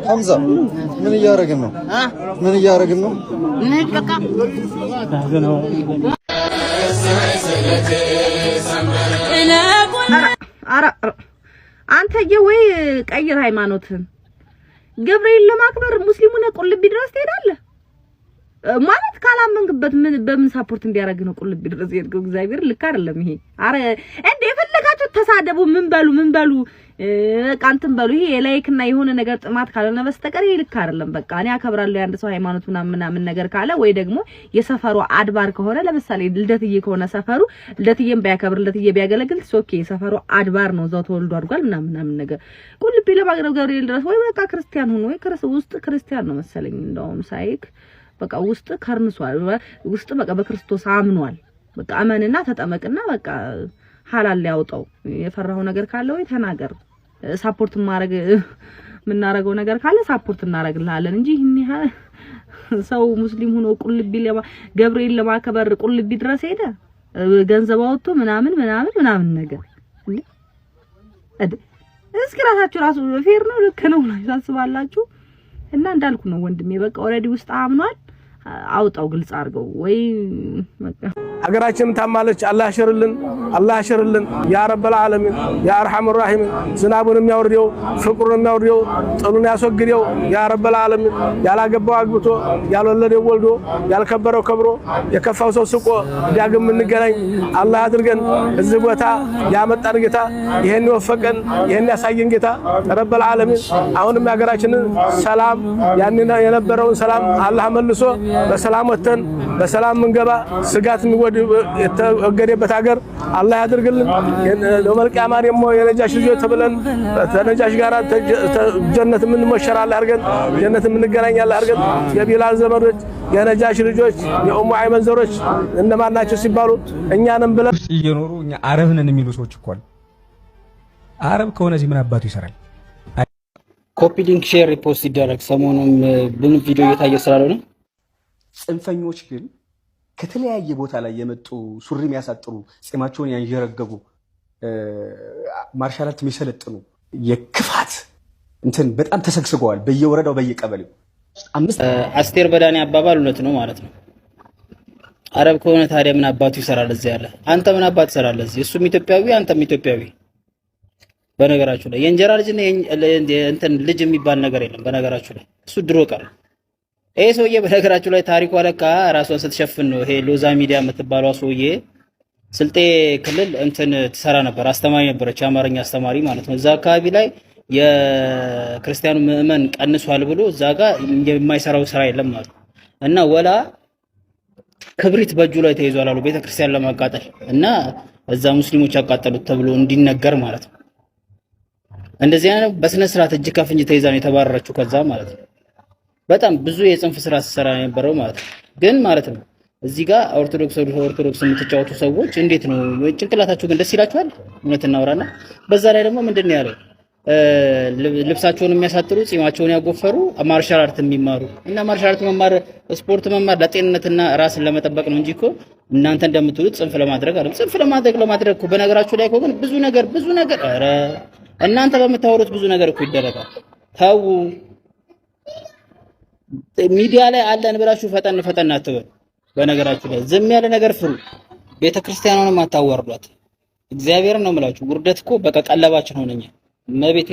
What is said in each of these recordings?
حمزة من يارق إنه من يارق إنه أنت جوي كأي هايمانوتهم ገብርኤል ለማክበር ሙስሊሙን ቁልቢ ድረስ ትሄዳለህ ማለት ካላመንክበት ምን በምን ሰፖርት እንዲያረግ ነው ቁልቢ ድረስ የሄድከው? እግዚአብሔር ልክ አይደለም ይሄ። አረ እንዴ የፈለጋችሁ ተሳደቡ ምን በሉ ቃንተም በሉ። ይሄ የላይክና የሆነ ነገር ጥማት ካልሆነ በስተቀር ይሄ ልክ አይደለም። በቃ እኔ አከብራለሁ ያንድ ሰው ሃይማኖቱና ምናምን ነገር ካለ ወይ ደግሞ የሰፈሩ አድባር ከሆነ ለምሳሌ ልደትዬ ከሆነ ሰፈሩ ልደትዬም ባያከብር ልደትዬ ቢያገለግል ኦኬ ሰፈሩ አድባር ነው እዛው ተወልዶ አድጓል ምናምን ነገር ቁልቢ ለማቅረብ ገብርኤል ድረስ ወይ በቃ ክርስቲያን ሆኖ ወይ ውስጥ ክርስቲያን ነው መሰለኝ እንደውም ሳይክ በቃ ውስጥ ከርንሷል ውስጥ በቃ በክርስቶስ አምኗል። በቃ አመንና ተጠመቅና በቃ ሐላል ያውጣው። የፈራው ነገር ካለ ወይ ተናገር። ሰፖርት ማድረግ ምናረገው ነገር ካለ ሰፖርት እናረግልሃለን እንጂ ሰው ሙስሊም ሆኖ ቁልቢ ገብርኤል ለማከበር ቁልቢ ድረስ ሄደ ገንዘብ አውጥቶ ምናምን ነገር እስኪ ራሳችሁ ፌር ነው ልክ ነው ታስባላችሁ? እና እንዳልኩ ነው ወንድሜ በቃ ኦሬዲ ውስጥ አምኗል። አውጣው ግልጽ አድርገው ወይ በቃ አገራችንን ታማለች። አላህ ያሽርልን ያ ረበል ዓለሚን ያ አርሐመር ረሂም። ዝናቡን የሚያወርደው ፍቅሩን የሚያወርደው ጥሉን ያስወግደው ያ ረበል ዓለሚን። ያላገባው አግብቶ ያልወለደው ወልዶ ያልከበረው ከብሮ የከፋው ሰው ስቆ ዳግም እንገናኝ አላህ አድርገን። እዚህ ቦታ ያመጣን ጌታ ይሄን ወፈቀን ይሄን ያሳየን ጌታ ረበል ዓለሚን አሁንም ያገራችንን ሰላም ያንና የነበረውን ሰላም አላህ መልሶ በሰላም ወተን በሰላም መንገባ ስጋት የተወገደበት ሀገር አላህ ያድርግልን። ለመልቂያማ ደግሞ የነጃሽ ልጆች ተብለን ተነጃሽ ጋር ጀነት ምን መሸራል አርገን ጀነት ምን እንገናኛለን አርገን የቢላል ዘመዶች የነጃሽ ልጆች የኡሙ አይመን ዘሮች እነማን ናቸው ሲባሉ እኛንም ብለን እየኖሩ እኛ አረብ ነን የሚሉ ሰዎች እኮ አሉ። አረብ ከሆነ እዚህ ምን አባቱ ይሰራል? ኮፒ ሊንክ ሼር ሪፖስት ይደረግ። ሰሞኑን ምን ቪዲዮ እየታየ ስላልሆነ ጽንፈኞች ግን ከተለያየ ቦታ ላይ የመጡ ሱሪ የሚያሳጥሩ ጺማቸውን ያንጀረገቡ ማርሻል አርት የሚሰለጥኑ የክፋት እንትን በጣም ተሰግስገዋል በየወረዳው በየቀበሌው። አስቴር በዳኔ አባባል እውነት ነው ማለት ነው። አረብ ከሆነ ታዲያ ምን አባቱ ይሰራል እዚህ ያለ? አንተ ምን አባቱ ይሰራል እዚህ? እሱም ኢትዮጵያዊ አንተም ኢትዮጵያዊ። በነገራችሁ ላይ የእንጀራ ልጅ እንትን ልጅ የሚባል ነገር የለም። በነገራችሁ ላይ እሱ ድሮ ቀረ። ይሄ ሰውዬ በነገራችሁ ላይ ታሪኩ አለካ ራሷን ስትሸፍን ነው። ይሄ ሎዛ ሚዲያ የምትባለው ሰውዬ ስልጤ ክልል እንትን ትሰራ ነበር፣ አስተማሪ ነበረች፣ የአማርኛ አስተማሪ ማለት ነው። እዛ አካባቢ ላይ የክርስቲያኑ ምዕመን ቀንሷል ብሎ እዛ ጋር የማይሰራው ስራ የለም ማለት እና ወላ ክብሪት በእጁ ላይ ተይዟል አሉ ቤተክርስቲያን ለማቃጠል እና እዛ ሙስሊሞች ያቃጠሉት ተብሎ እንዲነገር ማለት ነው። እንደዚህ አይነት በስነ ስርዓት እጅ ከፍንጅ ተይዛ ነው የተባረረችው ከዛ ማለት ነው። በጣም ብዙ የጽንፍ ስራ ሲሰራ የነበረው ማለት ነው። ግን ማለት ነው እዚህ ጋር ኦርቶዶክስ የምትጫወቱ ሰዎች እንዴት ነው ጭንቅላታችሁ ግን ደስ ይላችኋል? እውነት እናወራና በዛ ላይ ደግሞ ምንድነው ያለው ልብሳቸውን የሚያሳጥሩ ጺማቸውን ያጎፈሩ ማርሻል አርት የሚማሩ እና ማርሻል አርት መማር ስፖርት መማር ለጤንነትና ራስን ለመጠበቅ ነው እንጂ እኮ እናንተ እንደምትሉት ጽንፍ ለማድረግ አይደለም። ጽንፍ ለማድረግ እኮ በነገራችሁ ላይ እኮ ግን ብዙ ነገር ኧረ እናንተ በምታወሩት ብዙ ነገር እኮ ይደረጋል። ታው ሚዲያ ላይ አለን ብላችሁ ፈጠን አትበሉ። በነገራችሁ ላይ ዝም ያለ ነገር ፍሩ። ቤተክርስቲያኗንም አታዋርዷት። እግዚአብሔርን ነው የምላችሁ። ውርደት እኮ በቃ ቀለባችን ሆነኛ መቤቴ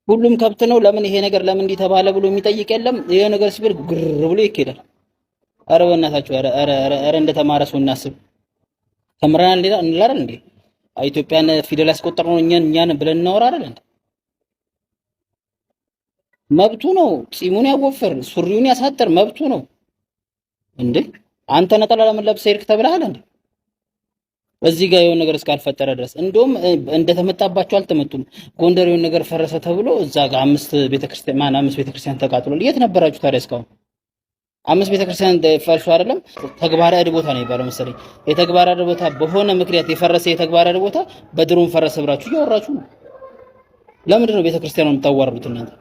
ሁሉም ከብት ነው። ለምን ይሄ ነገር ለምን እንዲህ ተባለ ብሎ የሚጠይቅ የለም። ይሄ ነገር ሲብል ግር ብሎ ይኬዳል። አረ በእናታችሁ አረ እንደተማረ ሰው እናስብ። ተምረናል እንላለን እንዴ? ኢትዮጵያን ፊደል ያስቆጠርነው እኛን ብለን እናወራ አይደል እንዴ? መብቱ ነው። ጺሙን ያጎፈር ሱሪውን ያሳጥር መብቱ ነው እንዴ? አንተ ነጠላ ለምን ለብሰህ ሄድክ ተብለሃል እንዴ? እዚህ ጋር የሆነ ነገር እስካልፈጠረ ድረስ እንደውም እንደተመጣባቸው አልተመጡም። ጎንደር የሆነ ነገር ፈረሰ ተብሎ እዛ ጋር አምስት ቤተክርስቲያን ተቃጥሏል። የት ነበራችሁ ታዲያ እስካሁን? 5 ቤተክርስቲያን ፈርሶ አይደለም ተግባረ ዕድ ቦታ ነው የሚባለው መሰለኝ። የተግባረ ዕድ ቦታ በሆነ ምክንያት የፈረሰ የተግባረ ዕድ ቦታ በድሮን ፈረሰ ብላችሁ እያወራችሁ ነው። ለምንድን ነው ቤተክርስቲያኑን የምታዋርዱት እናንተ?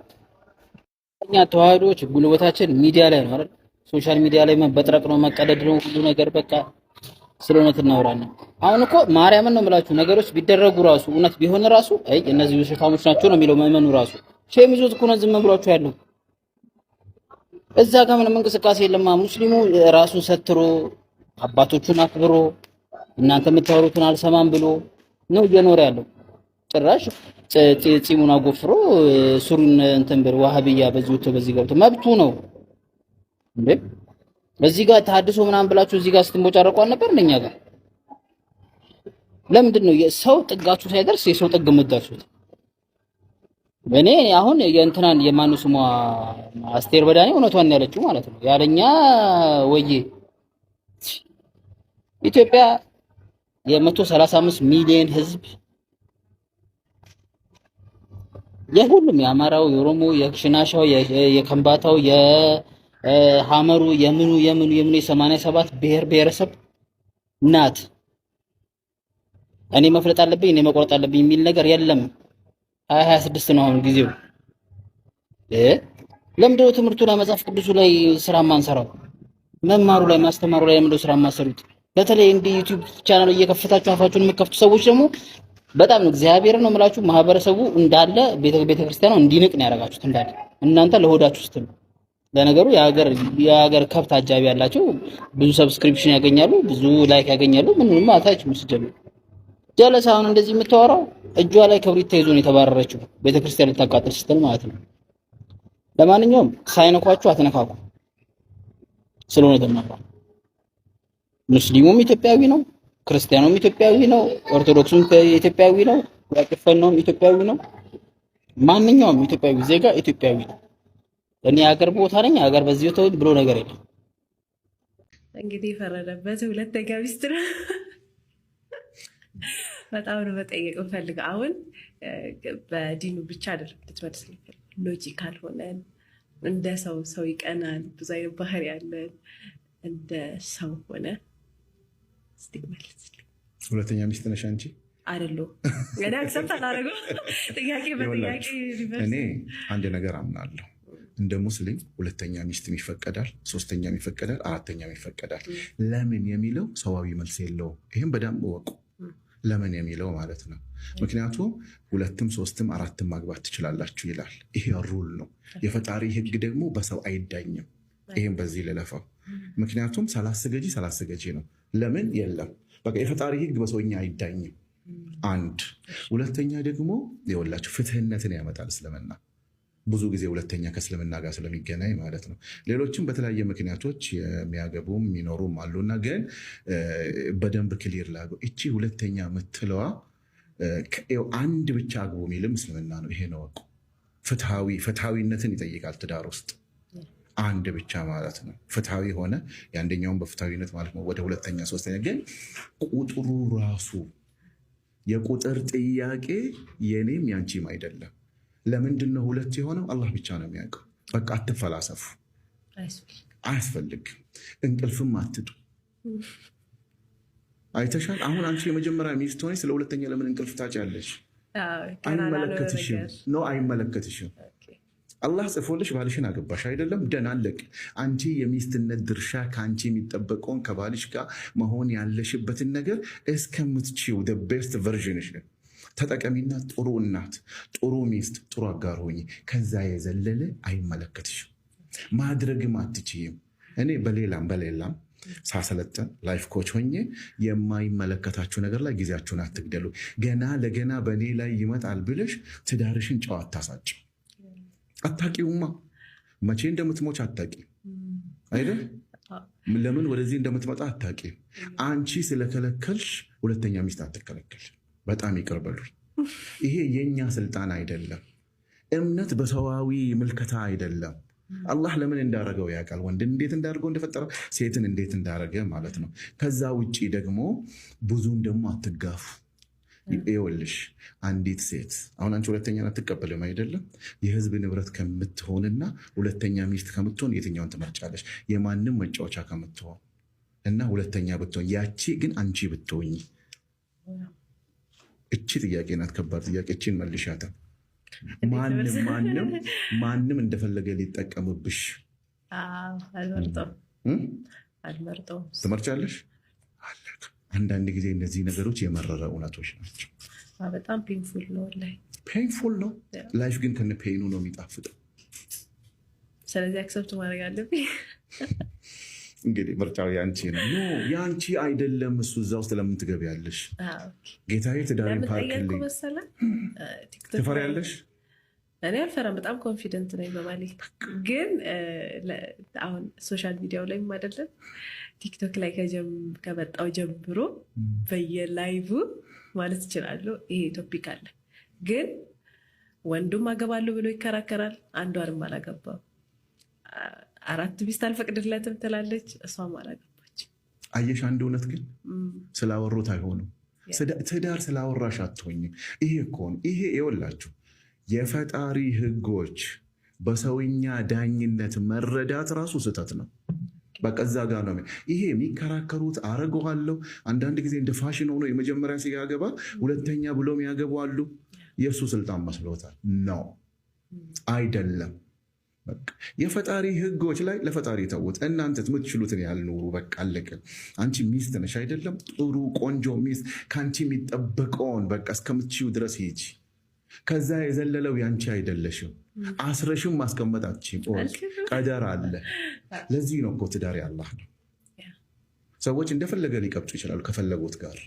እኛ ተዋህዶች ጉልበታችን ሚዲያ ላይ ነው አይደል? ሶሻል ሚዲያ ላይ መበጥረቅ ነው መቀደድ ነው ሁሉ ነገር በቃ ስለሆነ እናወራለን። አሁን እኮ ማርያምን ነው የምላችሁ ነገሮች ቢደረጉ ራሱ እውነት ቢሆን ራሱ አይ እነዚህ ውሸታሞች ናቸው ነው የሚለው መመኑ ራሱ ሼም ይዞት እኮ ነው ዝም ብሏችሁ ያለው። እዛ ጋር ምንም እንቅስቃሴ የለማ። ሙስሊሙ ራሱን ሰትሮ አባቶቹን አክብሮ እናንተ የምታወሩትን አልሰማም ብሎ ነው እየኖረ ያለው። ጭራሽ ጺሙን አጎፍሮ ሱሩን እንትን ብር ዋሃብያ በዚህ ወጥቶ በዚህ ገብቶ መብቱ ነው እንዴ? በዚህ ጋር ታድሶ ምናምን ብላችሁ እዚህ ጋር ስትንቦጫረቁ አልነበር እንደኛ ጋር? ለምንድን ነው የሰው ጥጋችሁ ሳይደርስ የሰው ጥግ የምትደርሱት? እኔ አሁን የእንትናን የማኑ ስሟ አስቴር በዳኔ እውነቷን ያለችው ማለት ነው ያለኛ ወዬ ኢትዮጵያ የ135 ሚሊዮን ህዝብ የሁሉም የአማራው፣ የኦሮሞ፣ የሽናሻው፣ የከምባታው፣ የሐመሩ የምኑ የ87 ብሔር ብሔረሰብ ናት። እኔ መፍለጥ አለብኝ እኔ መቆረጥ አለብኝ የሚል ነገር የለም። 2026 ነው አሁን ጊዜው። ለምንድን ነው ትምህርቱ ላይ መጽሐፍ ቅዱሱ ላይ ስራ ማንሰራው? መማሩ ላይ ማስተማሩ ላይ ለምንድን ነው ስራ ማሰሩት? በተለይ እንደ ዩቲዩብ ቻናል እየከፈታችሁ አፋችሁን የምትከፍቱ ሰዎች ደግሞ በጣም ነው እግዚአብሔር ነው የምላችሁ ማህበረሰቡ እንዳለ ቤተክርስቲያኑ እንዲንቅ ነው ያደርጋችሁት እንዳለ እናንተ ለሆዳችሁ ስትሉ። ለነገሩ የሀገር ከብት አጃቢ ያላቸው ብዙ ሰብስክሪፕሽን ያገኛሉ፣ ብዙ ላይክ ያገኛሉ። ምንም አታች መስጀም ጀለስ አሁን እንደዚህ የምታወራው እጇ ላይ ክብሪት ተይዞ ነው የተባረረችው ቤተክርስቲያን ልታቃጥል ስትል ማለት ነው። ለማንኛውም ሳይነኳችሁ አትነካኩ ስለሆነ ተማራ ሙስሊሙም ኢትዮጵያዊ ነው፣ ክርስቲያኑም ኢትዮጵያዊ ነው፣ ኦርቶዶክሱም ኢትዮጵያዊ ነው፣ ዋቅፈናውም ኢትዮጵያዊ ነው። ማንኛውም ኢትዮጵያዊ ዜጋ ኢትዮጵያዊ ነው። እኔ ሀገር ቦታ ነኝ ሀገር በዚህ ወተው ብሎ ነገር የለም። እንግዲህ የፈረደበት ሁለተኛ ሚስት ነው። በጣም ነው መጠየቅ እንፈልገው። አሁን በዲኑ ብቻ አይደለም ልትመልስልኝ፣ ሎጂካል ሆነን እንደ ሰው ይቀናል፣ ብዙ አይነት ባህሪ ያለን እንደ ሰው ሆነ እስቲ መልስልኝ። ሁለተኛ ሚስት ነሽ አንቺ? አይደለሁ እኔ አክሰፕት አላደረገው። ጥያቄ በጥያቄ እኔ አንድ ነገር አምናለሁ። እንደ ሙስሊም ሁለተኛ ሚስትም ይፈቀዳል፣ ሶስተኛም ይፈቀዳል፣ አራተኛም ይፈቀዳል። ለምን የሚለው ሰዋዊ መልስ የለውም። ይህም በደንብ ወቁ። ለምን የሚለው ማለት ነው። ምክንያቱም ሁለትም ሶስትም አራትም ማግባት ትችላላችሁ ይላል። ይሄ ሩል ነው። የፈጣሪ ህግ ደግሞ በሰው አይዳኝም። ይህም በዚህ ልለፋው። ምክንያቱም ሳላስገጂ ነው። ለምን የለም በቃ የፈጣሪ ህግ በሰውኛ አይዳኝም። አንድ ሁለተኛ ደግሞ የወላችሁ ፍትህነትን ያመጣል እስልምና። ብዙ ጊዜ ሁለተኛ ከእስልምና ጋር ስለሚገናኝ ማለት ነው። ሌሎችም በተለያየ ምክንያቶች የሚያገቡም የሚኖሩም አሉና ግን በደንብ ክሊር ላገው እቺ ሁለተኛ የምትለዋ አንድ ብቻ አግቡ የሚልም እስልምና ነው። ይሄ ነው ፍትሃዊነትን ይጠይቃል ትዳር ውስጥ አንድ ብቻ ማለት ነው። ፍትሃዊ ሆነ የአንደኛውን በፍትሃዊነት ማለት ነው ወደ ሁለተኛ ሶስተኛ። ግን ቁጥሩ ራሱ የቁጥር ጥያቄ የኔም ያንቺም አይደለም። ለምንድን ነው ሁለት የሆነው? አላህ ብቻ ነው የሚያውቀው። በቃ አትፈላሰፉ፣ አያስፈልግም። እንቅልፍም አትጡ። አይተሻል። አሁን አንቺ የመጀመሪያ ሚስት ሆነሽ ስለ ሁለተኛ ለምን እንቅልፍ ታጫለሽ? አይመለከትሽም። አላህ ጽፎልሽ ባልሽን አገባሽ አይደለም? ደህና አለቅ። አንቺ የሚስትነት ድርሻ ከአንቺ የሚጠበቀውን ከባልሽ ጋር መሆን ያለሽበትን ነገር እስከምትችው ቤስት ቨርዥንሽ ተጠቀሚና ጥሩ እናት፣ ጥሩ ሚስት፣ ጥሩ አጋር ሆኚ። ከዛ የዘለለ አይመለከትሽም፣ ማድረግም አትችይም። እኔ በሌላም ሳሰለጠን ላይፍ ኮች ሆኜ የማይመለከታችሁ ነገር ላይ ጊዜያችሁን አትግደሉ። ገና ለገና በእኔ ላይ ይመጣል ብለሽ ትዳርሽን ጨዋ አታሳጭ። አታቂውማ መቼ እንደምትሞች አታቂ አይደል? ለምን ወደዚህ እንደምትመጣ አታቂ። አንቺ ስለከለከልሽ ሁለተኛ ሚስት አትከለከል። በጣም ይቅርበሉኝ። ይሄ የኛ ስልጣን አይደለም። እምነት በሰዋዊ ምልከታ አይደለም። አላህ ለምን እንዳረገው ያውቃል። ወንድን እንዴት እንዳደርገው እንደፈጠረው፣ ሴትን እንዴት እንዳረገ ማለት ነው። ከዛ ውጪ ደግሞ ብዙም ደግሞ አትጋፉ። ይኸውልሽ አንዲት ሴት አሁን አንቺ ሁለተኛ አትቀበልም አይደለም? የህዝብ ንብረት ከምትሆንና ሁለተኛ ሚስት ከምትሆን የትኛውን ትመርጫለሽ? የማንም መጫወቻ ከምትሆን እና ሁለተኛ ብትሆን፣ ያቺ ግን አንቺ ብትሆኝ። እቺ ጥያቄ ናት፣ ከባድ ጥያቄ። እቺን መልሻታ። ማንም እንደፈለገ ሊጠቀምብሽ አልመርጠውም። ትመርጫለሽ። አንዳንድ ጊዜ እነዚህ ነገሮች የመረረ እውነቶች ናቸው። በጣም ፔንፉል ነው ላይ ፔንፉል ነው። ላይፍ ግን ከነ ፔኑ ነው የሚጣፍጠው። ስለዚህ አክሰፕት ማድረግ አለብኝ። እንግዲህ ምርጫው ያንቺ ነው። ያንቺ አይደለም እሱ። እዛ ውስጥ ለምን ትገቢያለሽ? ጌታዬ ትዳሬን ፓርክልኝ። ትፈሪያለሽ? እኔ አልፈራም። በጣም ኮንፊደንት ነኝ በባሌ። ግን አሁን ሶሻል ሚዲያው ላይ አይደለም ቲክቶክ ላይ ከመጣው ጀምሮ በየላይቭ ማለት እችላለሁ ይሄ ቶፒክ አለ። ግን ወንዱም አገባለሁ ብሎ ይከራከራል። አንዷንም አላገባም። 4 ሚስት አልፈቅድለትም ትላለች። እሷም አላገባች። አየሽ፣ አንድ እውነት ግን ስላወሩት አይሆንም። ትዳር ስላወራሽ አትሆኝም። ይሄ እኮ ነው። ይሄ ይኸውላችሁ የፈጣሪ ህጎች በሰውኛ ዳኝነት መረዳት ራሱ ስህተት ነው። በቃ እዛ ጋር ነው ይሄ የሚከራከሩት። አረገዋለሁ አንዳንድ ጊዜ እንደ ፋሽን ሆኖ የመጀመሪያ ሲያገባ ሁለተኛ ብሎም ያገቡ አሉ። የእሱ ስልጣን መስሎታል። ነው አይደለም። የፈጣሪ ህጎች ላይ ለፈጣሪ ተውት። እናንተ የምትችሉትን ያህል ኑሩ። በቃ አለቀ። አንቺ ሚስት ነሽ አይደለም? ጥሩ ቆንጆ ሚስት ከአንቺ የሚጠበቀውን በቃ እስከምትችይው ድረስ ሂጂ። ከዛ የዘለለው ያንቺ አይደለሽም። አስረሽም ማስቀመጥ አትችይም። ቀደር አለ። ለዚህ ነው እኮ ትዳር ያላህ ነው። ሰዎች እንደፈለገ ሊቀብጡ ይችላሉ ከፈለጉት ጋር፣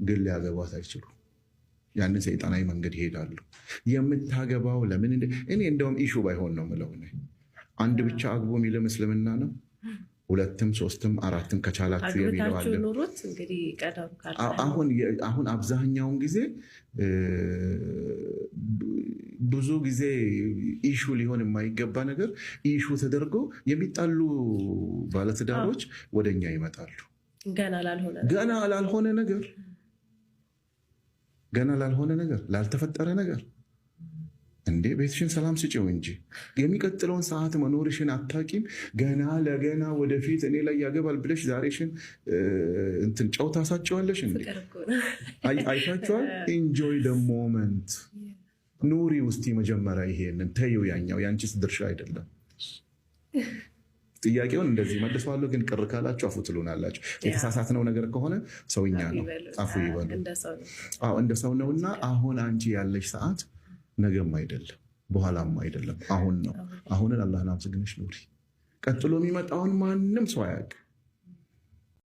ግን ሊያገቧት አይችሉ። ያንን ሰይጣናዊ መንገድ ይሄዳሉ። የምታገባው ለምን? እኔ እንደውም ኢሹ ባይሆን ነው የምለው። አንድ ብቻ አግቦ የሚልም እስልምና ነው። 2ም 3ም 4ም ከቻላችሁ የሚለዋለን። አሁን አብዛኛውን ጊዜ ብዙ ጊዜ ኢሹ ሊሆን የማይገባ ነገር ኢሹ ተደርጎ የሚጣሉ ባለትዳሮች ወደኛ ይመጣሉ። ገና ላልሆነ ነገር ላልተፈጠረ ነገር እንዴ ቤትሽን ሰላም ስጪው እንጂ የሚቀጥለውን ሰዓት መኖርሽን አታቂም። ገና ለገና ወደፊት እኔ ላይ ያገባል ብለሽ ዛሬሽን እንትን ጨው ታሳጨዋለሽ። እንዴ አይታችኋል? ኢንጆይ ደ ሞመንት ኑሪ ውስጥ መጀመሪያ ይሄንን ተይው። ያኛው የአንቺስ ድርሻ አይደለም። ጥያቄውን እንደዚህ መልሰዋለሁ፣ ግን ቅር ካላችሁ አፉ ትሉናላችሁ። የተሳሳትነው ነገር ከሆነ ሰውኛ ነው፣ አፉ ይበሉ። እንደ ሰው ነውና አሁን አንቺ ያለሽ ሰዓት ነገም አይደለም በኋላም አይደለም፣ አሁን ነው። አሁንን አላህን አመስግነሽ ኑሪ። ቀጥሎ የሚመጣውን ማንም ሰው አያውቅም።